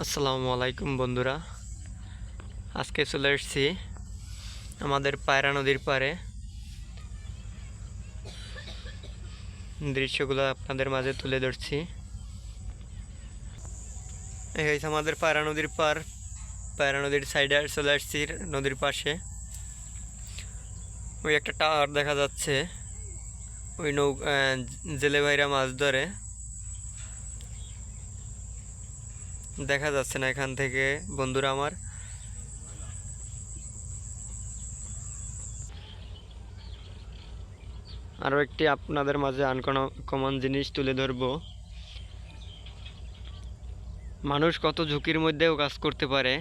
আসসালামু আলাইকুম বন্ধুরা, আজকে চলে এসেছি আমাদের পায়রা নদীর পাড়ে। দৃশ্যগুলো আপনাদের মাঝে তুলে ধরছি। এই হয়েছে আমাদের পায়রা নদীর পাড়। পায়রা নদীর সাইডে চলে আসছি, নদীর পাশে। ওই একটা টাওয়ার দেখা যাচ্ছে, ওই জেলে ভাইরা মাছ ধরে। দেখা যাচ্ছে না এখান থেকে বন্ধুরা আমার। আরও একটি আপনাদের মাঝে আনকমন জিনিস তুলে ধরবো। মানুষ কত ঝুঁকির মধ্যেও কাজ করতে পারে,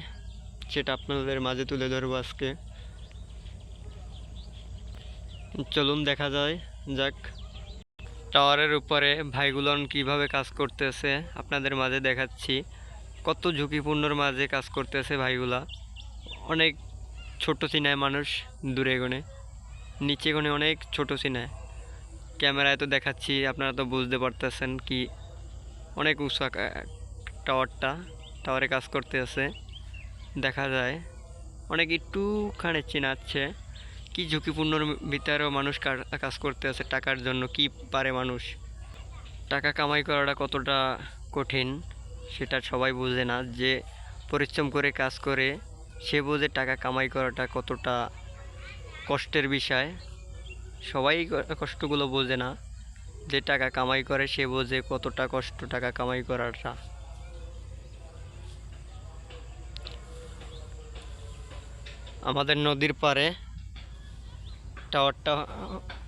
সেটা আপনাদের মাঝে তুলে ধরবো আজকে। চলুন দেখা যাক টাওয়ারের উপরে ভাইগুলোন কিভাবে কাজ করতেছে আপনাদের মাঝে দেখাচ্ছি। কত ঝুঁকিপূর্ণর মাঝে কাজ করতেছে ভাইগুলা। অনেক ছোট চিনায় মানুষ, দূরে গনে নিচে গনে অনেক ছোট চিনায়। ক্যামেরায় তো দেখাচ্ছি, আপনারা তো বুঝতে পারতেছেন কি অনেক উঁচা টাওয়ারে কাজ করতে আছে। দেখা যায় অনেক একটুখানি চিনাচ্ছে। কি ঝুঁকিপূর্ণর ভিতরেও মানুষ কাজ করতে আছে টাকার জন্য। কি পারে মানুষ, টাকা কামাই করাটা কতটা কঠিন সেটা সবাই বোঝে না। যে পরিশ্রম করে কাজ করে সে বোঝে টাকা কামাই করাটা কতটা কষ্টের বিষয়। সবাই কষ্টগুলো বোঝে না, যে টাকা কামাই করে সে বোঝে কতটা কষ্ট টাকা কামাই করাটা। আমাদের নদীর পাড়ে টাওয়ারটা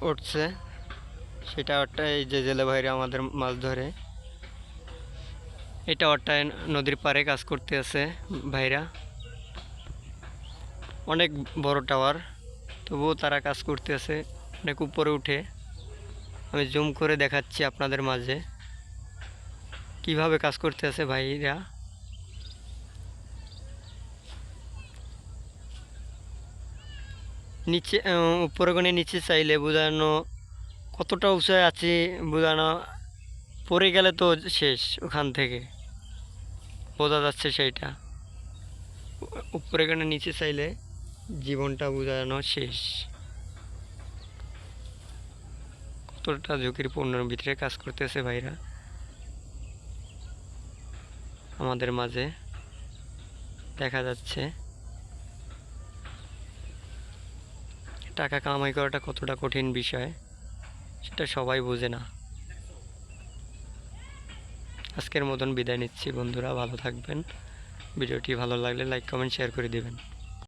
উঠছে, সেই টাওয়ারটা এই যে জেলে ভাইরা আমাদের মাছ ধরে, এই টাওয়ারটায় নদীর পাড়ে কাজ করতে আছে ভাইরা। অনেক বড় টাওয়ার, তবুও তারা কাজ করতে আছে অনেক উপরে উঠে। আমি জুম করে দেখাচ্ছি আপনাদের মাঝে কিভাবে কাজ করতে আছে ভাইরা। নিচে উপরে কোণে নিচে চাইলে বোঝানো কতটা উঁচায় আছে, বোঝানো পড়ে গেলে তো শেষ, ওখান থেকে বোঝা যাচ্ছে সেইটা। উপরে কোণে নিচে চাইলে জীবনটা বোঝানো শেষ। কতটা ঝুঁকির পূর্ণর ভিতরে কাজ করতেছে ভাইরা আমাদের মাঝে দেখা যাচ্ছে। টাকা কামাই করাটা কতটা কঠিন বিষয় সেটা সবাই বোঝে না। আজকের মতন বিদায় নিচ্ছি বন্ধুরা, ভালো থাকবেন। ভিডিওটি ভালো লাগলে লাইক কমেন্ট শেয়ার করে দিবেন।